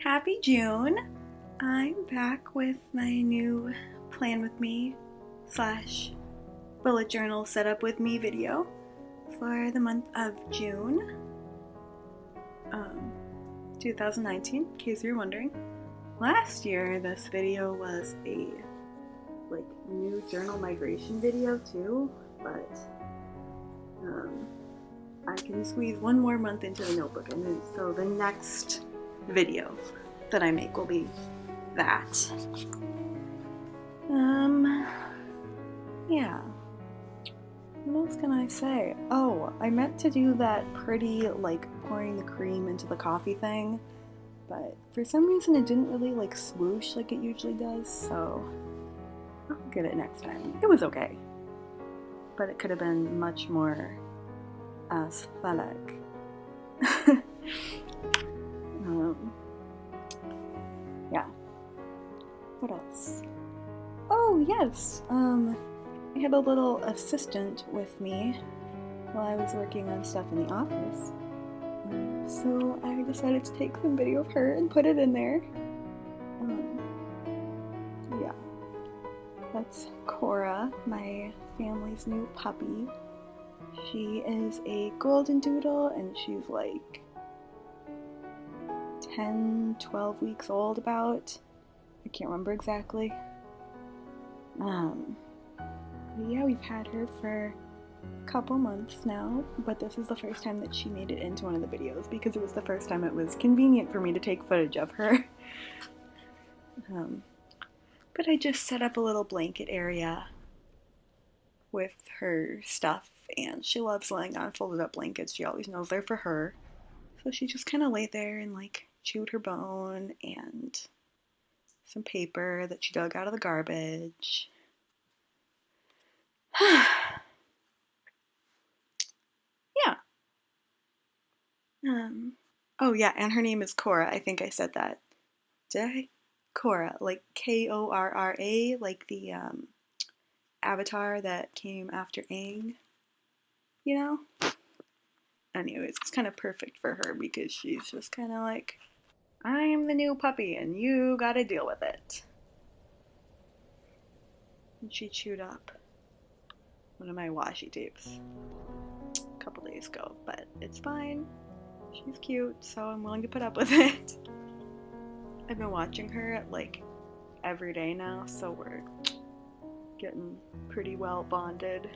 Happy June! I'm back with my new plan with me slash bullet journal setup with me video for the month of June 2019, in case you're wondering. Last year this video was a new journal migration video too, but I can squeeze one more month into the notebook, and so the next video that I make will be that. Yeah. What else can I say? Oh, I meant to do that pretty, pouring the cream into the coffee thing, but for some reason it didn't really, swoosh like it usually does, so I'll get it next time. It was okay, but it could have been much more aesthetic. Yeah. What else? Oh, yes. I had a little assistant with me while I was working on stuff in the office. So I decided to take some video of her and put it in there. Yeah. That's Cora, my family's new puppy. She is a golden doodle, and she's 10, 12 weeks old about. I can't remember exactly. But yeah, we've had her for a couple months now, but this is the first time that she made it into one of the videos because it was the first time it was convenient for me to take footage of her. But I just set up a little blanket area with her stuff, and she loves laying on folded up blankets. She always knows they're for her. So she just kind of laid there and chewed her bone and some paper that she dug out of the garbage. Yeah. Oh yeah, and her name is Cora. I think I said that. Did I? Cora, like Korra, like the avatar that came after Aang. You know? Anyways, it's kind of perfect for her because she's just kind of I am the new puppy and you gotta deal with it. And she chewed up one of my washi tapes a couple days ago, but it's fine. She's cute, so I'm willing to put up with it. I've been watching her every day now, so we're getting pretty well bonded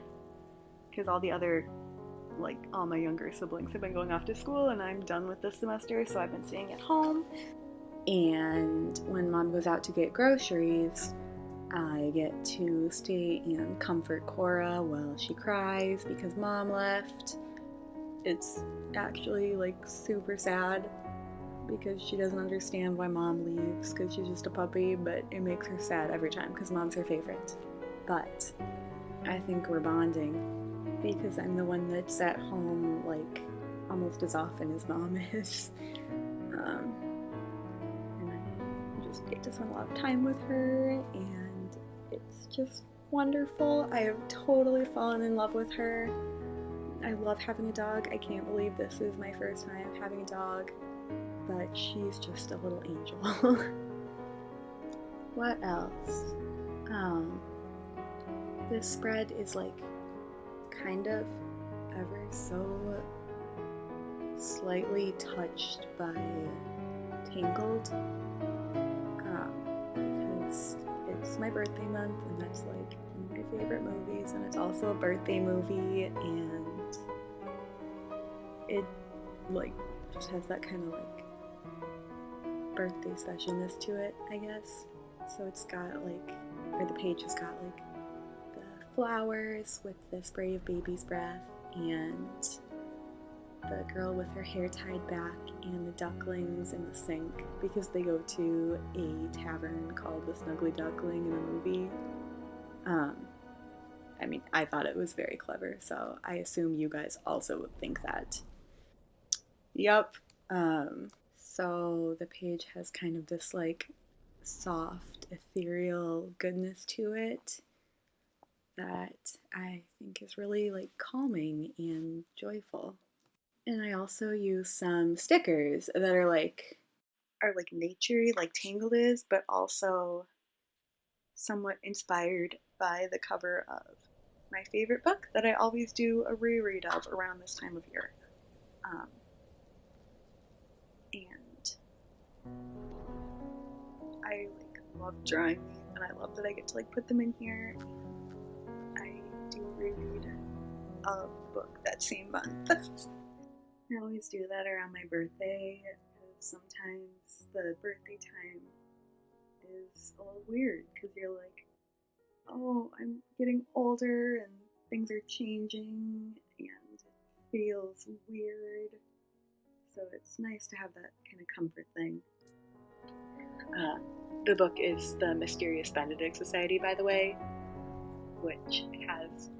because all my younger siblings have been going off to school and I'm done with this semester, so I've been staying at home. And when Mom goes out to get groceries, I get to stay and comfort Cora while she cries because Mom left. It's actually super sad because she doesn't understand why Mom leaves because she's just a puppy, but it makes her sad every time because Mom's her favorite. But I think we're bonding because I'm the one that's at home almost as often as Mom is. And I just get to spend a lot of time with her, and it's just wonderful. I have totally fallen in love with her. I love having a dog. I can't believe this is my first time having a dog, but she's just a little angel. What else? This spread is kind of ever so slightly touched by Tangled, because it's my birthday month and that's one of my favorite movies, and it's also a birthday movie, and it just has that kind of birthday specialness to it, I guess. So it's got the page has got the flowers with the spray of baby's breath, and the girl with her hair tied back, and the ducklings in the sink because they go to a tavern called the Snuggly Duckling in the movie. I thought it was very clever, so I assume you guys also would think that. Yep. So the page has kind of this soft, ethereal goodness to it that I think is really calming and joyful. And I also use some stickers that are are like naturey, like Tangled is, but also somewhat inspired by the cover of my favorite book that I always do a reread of around this time of year. And I like love drawing these, and I love that I get to like put them in here. And I do a reread of the book that same month. I always do that around my birthday, because sometimes the birthday time is a little weird because you're like, oh, I'm getting older and things are changing and it feels weird. So it's nice to have that kind of comfort thing. The book is The Mysterious Benedict Society, by the way, which has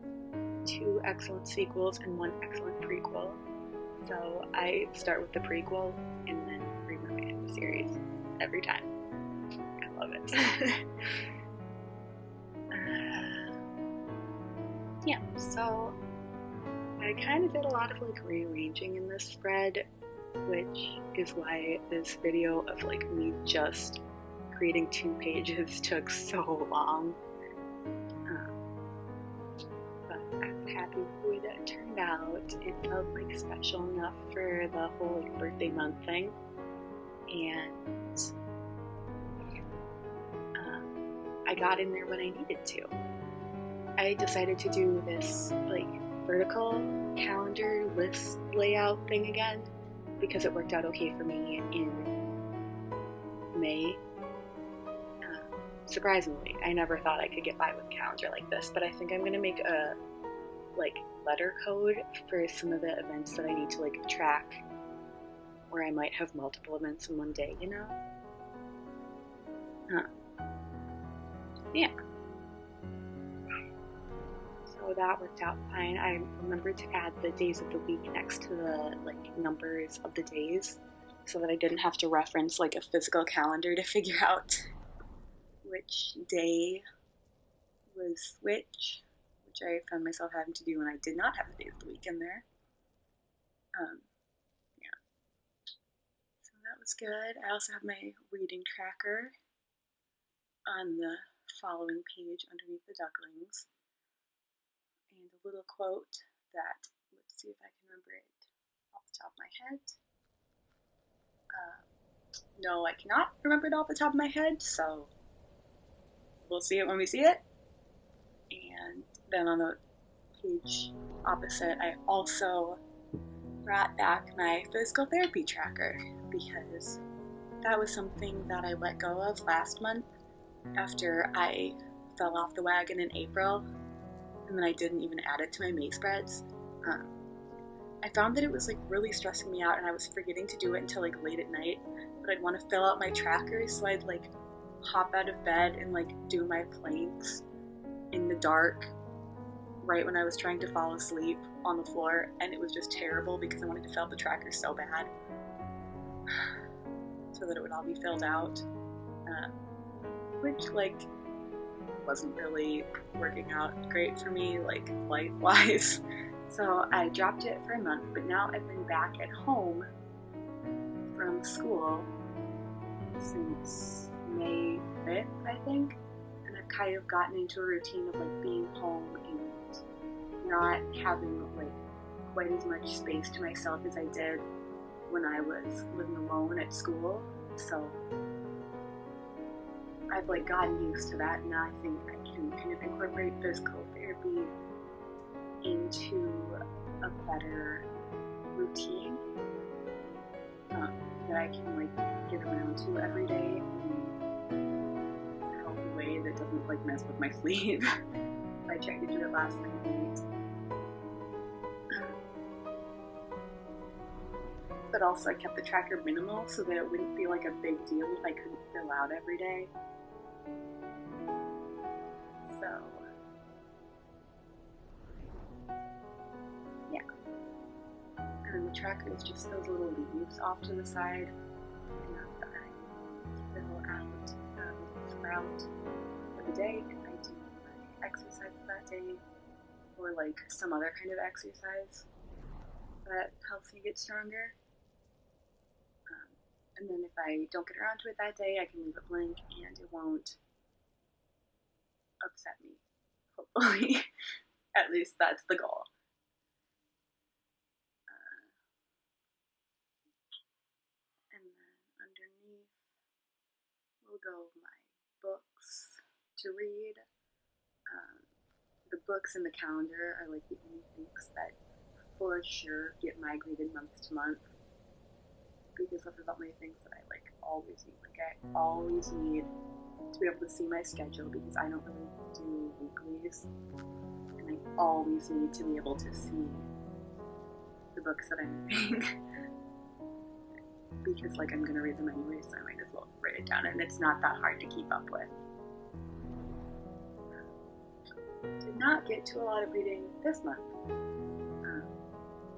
2 excellent sequels and 1 excellent prequel. So I start with the prequel and then read my way through the series every time. I love it. Yeah, so I kind of did a lot of like rearranging in this spread, which is why this video of like me just creating 2 pages took so long. But I was happy with the way that it turned out. It felt like special enough for the whole like birthday month thing, and I got in there when I needed to. I decided to do this like vertical calendar list layout thing again because it worked out okay for me in May. Surprisingly, I never thought I could get by with a calendar like this, but I think I'm gonna make a like letter code for some of the events that I need to like track, where I might have multiple events in one day, you know? Yeah. So that worked out fine. I remembered to add the days of the week next to the like numbers of the days, so that I didn't have to reference like a physical calendar to figure out which day was which I found myself having to do when I did not have the days of the week in there. Yeah. So that was good. I also have my reading tracker on the following page underneath the ducklings, and a little quote that, let's see if I can remember it off the top of my head. No, I cannot remember it off the top of my head, so we'll see it when we see it. And then on the page opposite, I also brought back my physical therapy tracker, because that was something that I let go of last month after I fell off the wagon in April, and then I didn't even add it to my May spreads. I found that it was like really stressing me out, and I was forgetting to do it until like late at night, but I'd want to fill out my tracker, so I'd like hop out of bed and like do my planks in the dark right when I was trying to fall asleep on the floor, and it was just terrible because I wanted to fill out the tracker so bad so that it would all be filled out, which like wasn't really working out great for me like life-wise. So I dropped it for a month, but now I've been back at home from school since May 5th, I think, and I've kind of gotten into a routine of like being home and not having like quite as much space to myself as I did when I was living alone at school. So I've like gotten used to that, and now I think I can kind of incorporate physical therapy into a better routine that I can like get around to every day in a healthy way that doesn't like mess with my sleep. I tried to do it last night, but also I kept the tracker minimal so that it wouldn't feel like a big deal if I couldn't fill out every day. So yeah, and the tracker is just those little leaves off to the side, and after I fill out the sprout for the day, if I do my exercise for that day, or like some other kind of exercise that helps me get stronger. And then if I don't get around to it that day, I can leave it blank and it won't upset me. Hopefully. At least that's the goal. And then underneath, we'll go my books to read. The books in the calendar are like the only things that for sure get migrated month to month, because those are the only things that I like always need. Like I always need to be able to see my schedule because I don't really do weeklies, and I always need to be able to see the books that I'm reading because like I'm gonna read them anyway, so I might as well write it down, and it's not that hard to keep up with. Did not get to a lot of reading this month,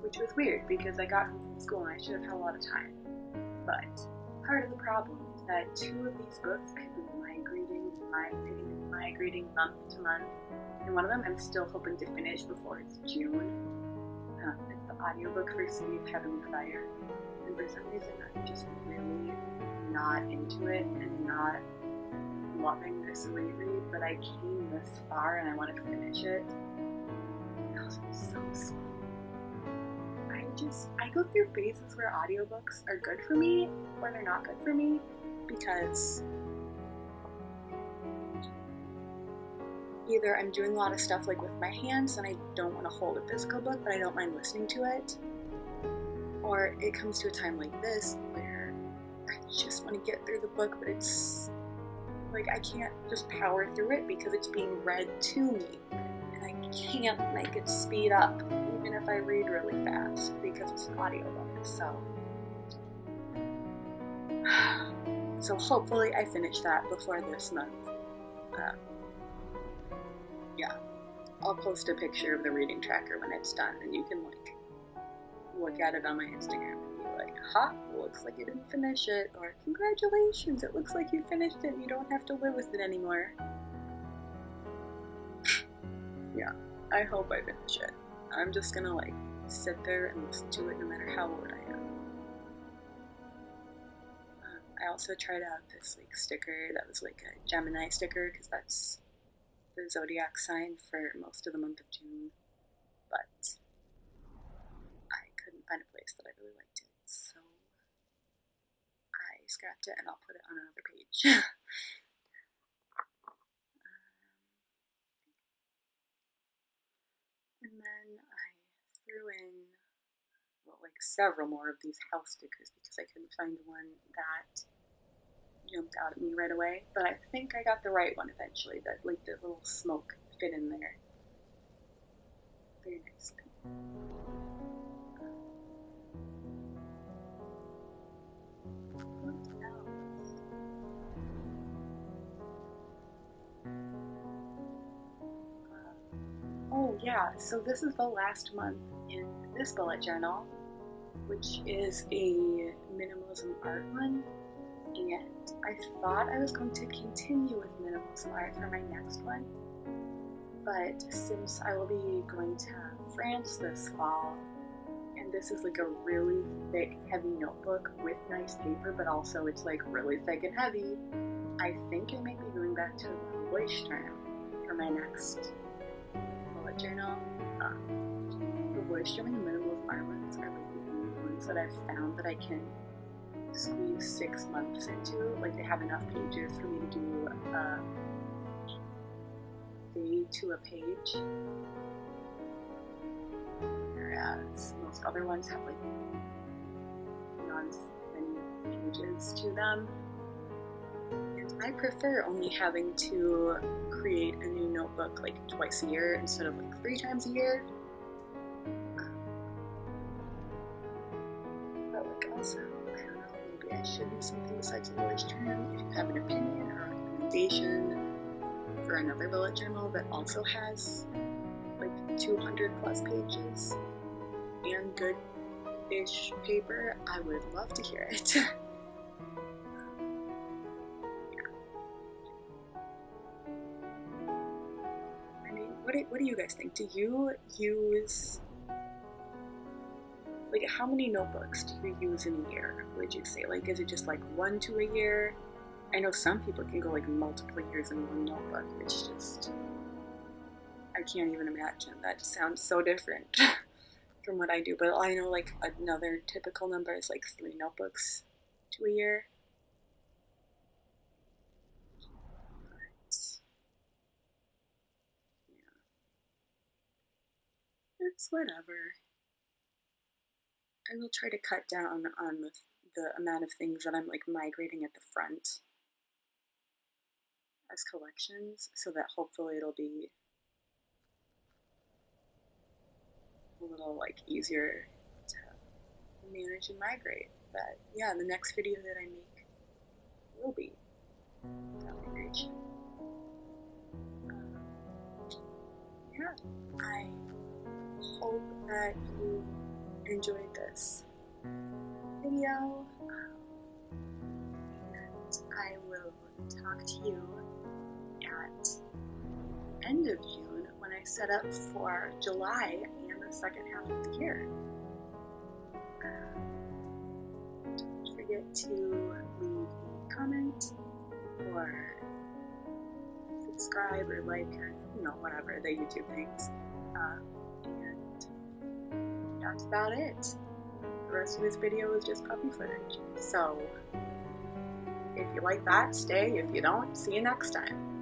which was weird because I got home from school and I should have had a lot of time. But part of the problem is that 2 of these books I have been migrating month to month, and one of them I'm still hoping to finish before it's June. It's the audiobook for City of Heavenly Fire, and for some reason I'm just really not into it and not loving this reread, but I came this far and I want to finish it. It was so slow. I go through phases where audiobooks are good for me or they're not good for me, because either I'm doing a lot of stuff like with my hands and I don't want to hold a physical book but I don't mind listening to it, or it comes to a time like this where I just want to get through the book, but it's like I can't just power through it because it's being read to me, and I can't make it speed up even if I read really fast because it's an audiobook. So hopefully I finish that before this month. Yeah, I'll post a picture of the reading tracker when it's done, and you can like look at it on my Instagram and be like, ha, looks like you didn't finish it, or congratulations, it looks like you finished it and you don't have to live with it anymore. Yeah, I hope I finish it. I'm just gonna like sit there and listen to it no matter how old I am. I also tried out this like sticker that was like a Gemini sticker, because that's the zodiac sign for most of the month of June, but I couldn't find a place that I really liked it, so I scrapped it and I'll put it on another page. And then I threw in, well, like several more of these house stickers because I couldn't find one that jumped out at me right away, but I think I got the right one eventually, that like the little smoke fit in there very nicely. What else? Oh yeah, so this is the last month in this bullet journal, which is a minimalism art one, and I thought I was going to continue with minimalism art for my next one, but since I will be going to France this fall, and this is like a really thick, heavy notebook with nice paper, but also it's like really thick and heavy, I think I might be going back to the voice term for my next bullet journal. The voice term and the minimalism art ones are like the only ones that I've found that I can squeeze 6 months into. Like they have enough pages for me to do a day to a page, whereas most other ones have like many pages to them. And I prefer only having to create a new notebook like twice a year instead of like 3 times a year. But like also, I don't know, maybe I should do something besides a voice journal. If you have an opinion or a recommendation for another bullet journal that also has like 200 plus pages and good-ish paper, I would love to hear it. I mean, what do you guys think? Do you use like, how many notebooks do you use in a year, would you say? Like, is it just like 1, 2 a year? I know some people can go like multiple years in one notebook, which just, I can't even imagine. That just sounds so different from what I do. But I know like another typical number is like 3 notebooks to a year. But, yeah, it's whatever. I will try to cut down on the amount of things that I'm like migrating at the front as collections, so that hopefully it'll be a little like easier to manage and migrate. But yeah, the next video that I make will be that migration. Yeah, I hope that you enjoyed this video, and I will talk to you at end of June when I set up for July and the second half of the year. Don't forget to leave a comment or subscribe or like or whatever the YouTube things. And that's about it. The rest of this video is just puppy footage. So if you like that, stay. If you don't, see you next time.